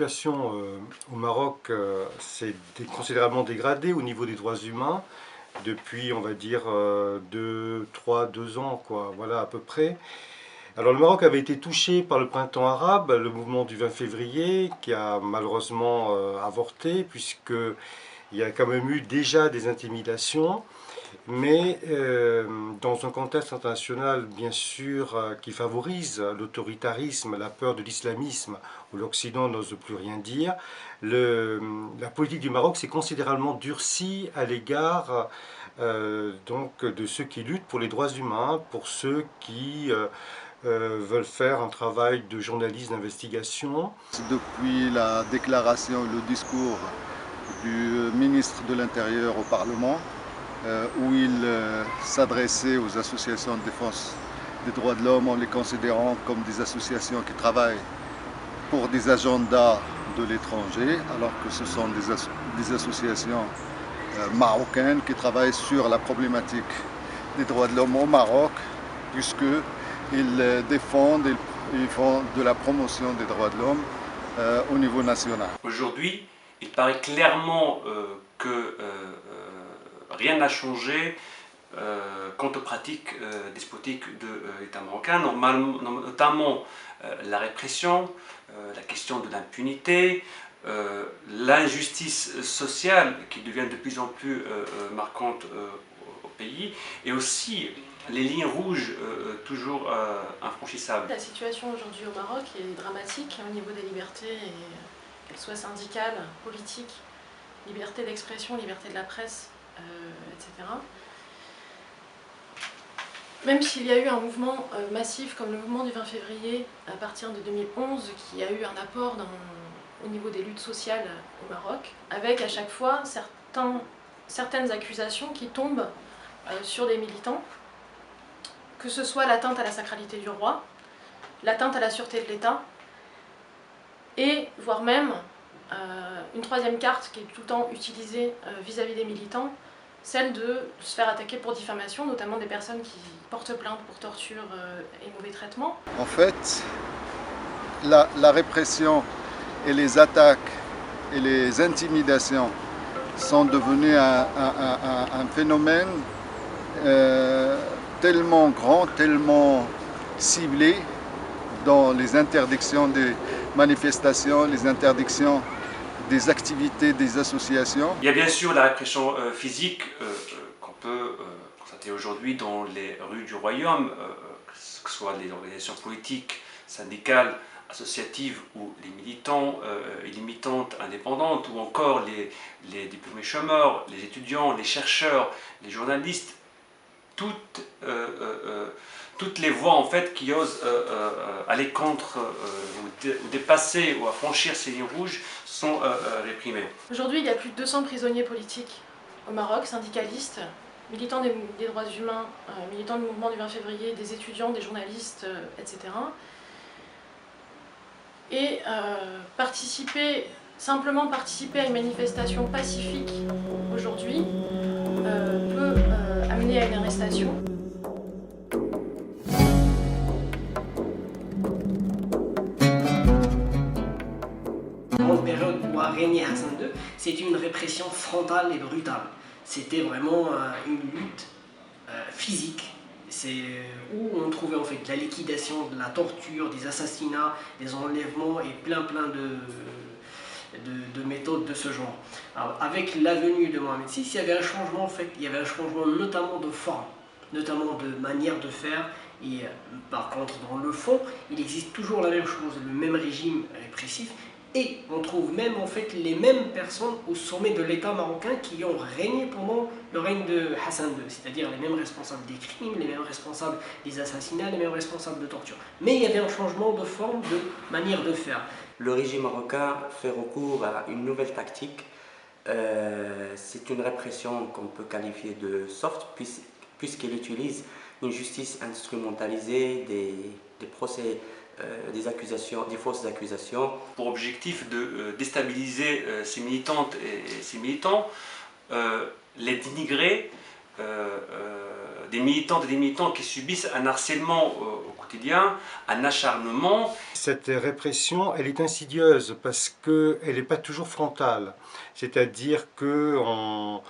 situation au Maroc s'est considérablement dégradée au niveau des droits humains depuis, on va dire, 2 ans, quoi, voilà à peu près. Alors le Maroc avait été touché par le printemps arabe, le mouvement du 20 février, qui a malheureusement avorté, puisqu'il y a quand même eu déjà des intimidations. Mais dans un contexte international, bien sûr, qui favorise l'autoritarisme, la peur de l'islamisme, où l'Occident n'ose plus rien dire, la politique du Maroc s'est considérablement durcie à l'égard donc de ceux qui luttent pour les droits humains, pour ceux qui veulent faire un travail de journaliste d'investigation. Depuis la déclaration, le discours du ministre de l'Intérieur au Parlement, où il s'adressait aux associations de défense des droits de l'homme en les considérant comme des associations qui travaillent pour des agendas de l'étranger, alors que ce sont des associations marocaines qui travaillent sur la problématique des droits de l'homme au Maroc, puisqu'ils défendent et ils font de la promotion des droits de l'homme au niveau national. Aujourd'hui, il paraît clairement que rien n'a changé quant aux pratiques despotiques de l'État marocain, notamment la répression, la question de l'impunité, l'injustice sociale qui devient de plus en plus marquante au pays, et aussi les lignes rouges toujours infranchissables. La situation aujourd'hui au Maroc est dramatique au niveau des libertés, qu'elles soient syndicales, politiques, liberté d'expression, liberté de la presse, etc. Même s'il y a eu un mouvement massif comme le mouvement du 20 février à partir de 2011 qui a eu un apport au niveau des luttes sociales au Maroc, avec à chaque fois certaines accusations qui tombent sur des militants, que ce soit l'atteinte à la sacralité du roi, l'atteinte à la sûreté de l'État, et voire même une troisième carte qui est tout le temps utilisée vis-à-vis des militants, celle de se faire attaquer pour diffamation, notamment des personnes qui portent plainte pour torture et mauvais traitements. En fait, la répression et les attaques et les intimidations sont devenues un phénomène tellement grand, tellement ciblé dans les interdictions des manifestations, les interdictions des activités des associations. Il y a bien sûr la répression physique qu'on peut constater aujourd'hui dans les rues du royaume, que ce soit les organisations politiques, syndicales, associatives ou les militants et les militantes indépendantes, ou encore les diplômés chômeurs, les étudiants, les chercheurs, les journalistes, toutes les voix en fait qui osent aller contre ou dépasser ou à franchir ces lignes rouges sont réprimées. Aujourd'hui, il y a plus de 200 prisonniers politiques au Maroc, syndicalistes, militants des droits humains, militants du mouvement du 20 février, des étudiants, des journalistes, etc. Et simplement participer à une manifestation pacifique aujourd'hui peut amener à une arrestation. Dans la période où a régné Hassan II, c'était une répression frontale et brutale. C'était vraiment une lutte physique. C'est où on trouvait en fait de la liquidation, de la torture, des assassinats, des enlèvements et plein de méthodes de ce genre. Alors, avec la venue de Mohamed VI, il y avait un changement en fait. Il y avait un changement notamment de forme, notamment de manière de faire. Et par contre, dans le fond, il existe toujours la même chose, le même régime répressif. Et on trouve même en fait les mêmes personnes au sommet de l'État marocain qui ont régné pendant le règne de Hassan II, c'est-à-dire les mêmes responsables des crimes, les mêmes responsables des assassinats, les mêmes responsables de torture. Mais il y avait un changement de forme, de manière de faire. Le régime marocain fait recours à une nouvelle tactique. C'est une répression qu'on peut qualifier de soft, puisqu'il utilise une justice instrumentalisée, des procès, des fausses accusations. Pour objectif de déstabiliser ces militantes et ces militants, les dénigrer, des militantes et des militants qui subissent un harcèlement au quotidien, un acharnement. Cette répression, elle est insidieuse parce qu'elle n'est pas toujours frontale. C'est-à-dire qu'on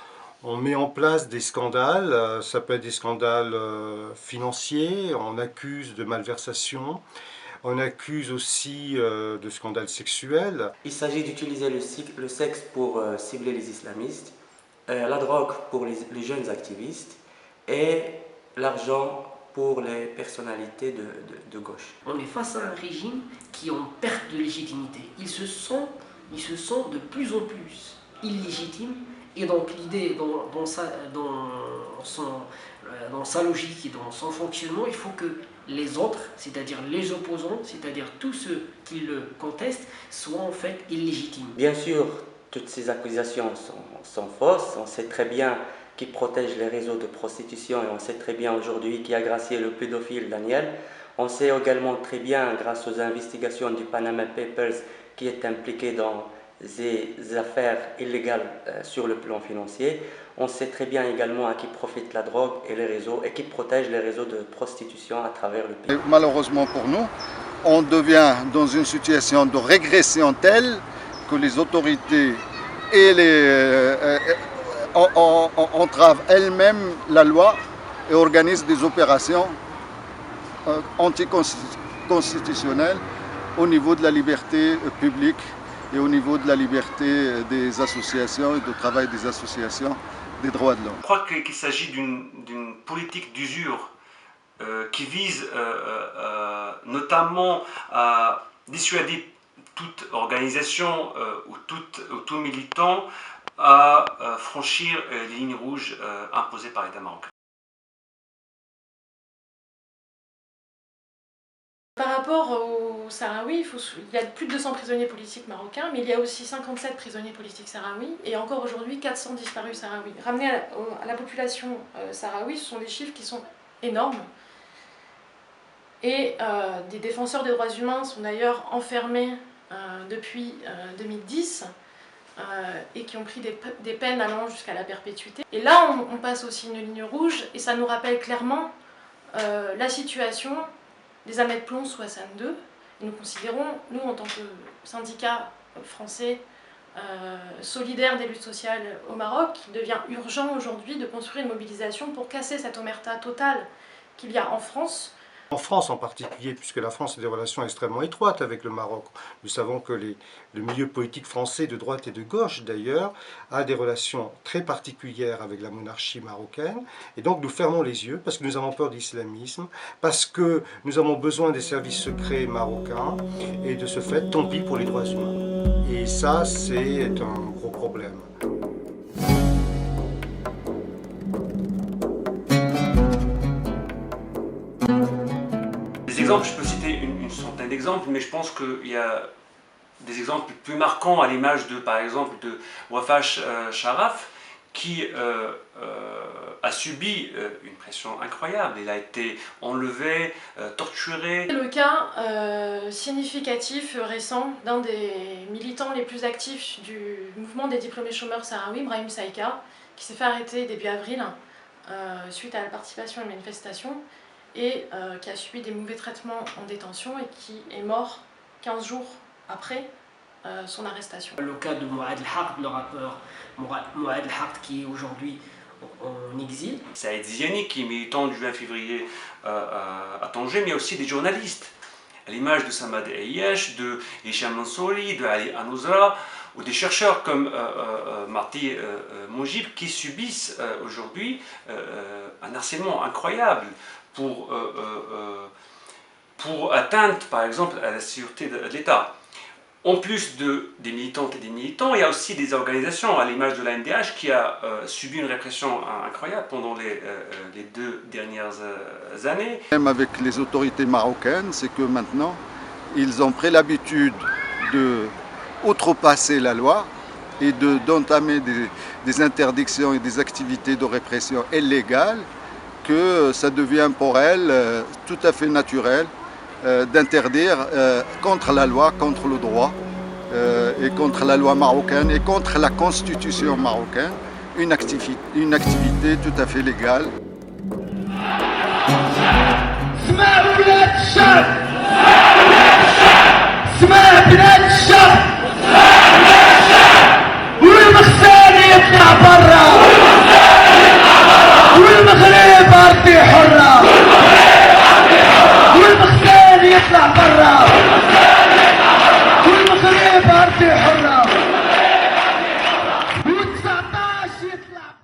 met en place des scandales, ça peut être des scandales financiers, on accuse de malversation, on accuse aussi de scandales sexuels. Il s'agit d'utiliser le sexe pour cibler les islamistes, la drogue pour les jeunes activistes et l'argent pour les personnalités de gauche. On est face à un régime qui est en perte de légitimité. Il se sent de plus en plus illégitime, et donc l'idée dans sa logique et dans son fonctionnement, il faut que les autres, c'est-à-dire les opposants, c'est-à-dire tous ceux qui le contestent, soient en fait illégitimes. Bien sûr, toutes ces accusations sont fausses. On sait très bien qui protège les réseaux de prostitution et on sait très bien aujourd'hui qui a gracié le pédophile Daniel. On sait également très bien, grâce aux investigations du Panama Papers, qui est impliqué dans des affaires illégales sur le plan financier. On sait très bien également à qui profite la drogue et les réseaux et qui protège les réseaux de prostitution à travers le pays. Et malheureusement pour nous, on devient dans une situation de régression telle que les autorités et entravent elles-mêmes la loi et organisent des opérations anticonstitutionnelles au niveau de la liberté publique et au niveau de la liberté des associations et du travail des associations des droits de l'homme. Je crois qu'il s'agit d'une politique d'usure qui vise notamment à dissuader toute organisation ou tout militant à franchir les lignes rouges imposées par l'État marocain. Par rapport aux Sahraouis, il y a plus de 200 prisonniers politiques marocains, mais il y a aussi 57 prisonniers politiques sahraouis, et encore aujourd'hui 400 disparus sahraouis. Ramenés à la population sahraoui, ce sont des chiffres qui sont énormes. Et des défenseurs des droits humains sont d'ailleurs enfermés depuis 2010 et qui ont pris des peines allant jusqu'à la perpétuité. Et là, on passe aussi une ligne rouge, et ça nous rappelle clairement la situation des Ahmed Plon 62. Et nous considérons, nous en tant que syndicat français solidaire des luttes sociales au Maroc, qu'il devient urgent aujourd'hui de construire une mobilisation pour casser cette omerta totale qu'il y a en France. En France en particulier, puisque la France a des relations extrêmement étroites avec le Maroc. Nous savons que le milieu politique français, de droite et de gauche d'ailleurs, a des relations très particulières avec la monarchie marocaine. Et donc nous fermons les yeux parce que nous avons peur de l'islamisme, parce que nous avons besoin des services secrets marocains, et de ce fait, tant pis pour les droits humains. Et ça, c'est un gros problème. Je peux citer une centaine d'exemples, mais je pense qu'il y a des exemples plus marquants à l'image de, par exemple, de Wafa Sharaf, qui a subi une pression incroyable. Il a été enlevé, torturé. Le cas significatif récent d'un des militants les plus actifs du mouvement des diplômés chômeurs sahraouis, Brahim Saïka, qui s'est fait arrêter début avril suite à la participation à une manifestation, et qui a subi des mauvais traitements en détention et qui est mort 15 jours après son arrestation. Le cas de Mouad El-Haqq, le rappeur Mouad El-Haqq, qui est aujourd'hui en exil. Saïd Ziani, qui est militant du 20 février à Tanger, mais il y a aussi des journalistes, à l'image de Samad Ayesh, de Hicham Mansouri, de Ali Anouzra, ou des chercheurs comme Marty Mojib, qui subissent aujourd'hui un harcèlement incroyable pour atteinte, par exemple, à la sûreté de l'État. En plus des militantes et des militants, il y a aussi des organisations, à l'image de la NDH, qui a subi une répression incroyable pendant les 2 dernières années. Même avec les autorités marocaines, c'est que maintenant, ils ont pris l'habitude de outrepasser la loi et d'entamer des interdictions et des activités de répression illégales, que ça devient pour elles tout à fait naturel d'interdire contre la loi, contre le droit et contre la loi marocaine et contre la constitution marocaine une activité tout à fait légale. اسمع ولاد الشعب اسمع بلاد الشعب والمغساني يطلع برا والمغرب أرضي حرة والمغساني يطلع برا والمغرب أرضي حرة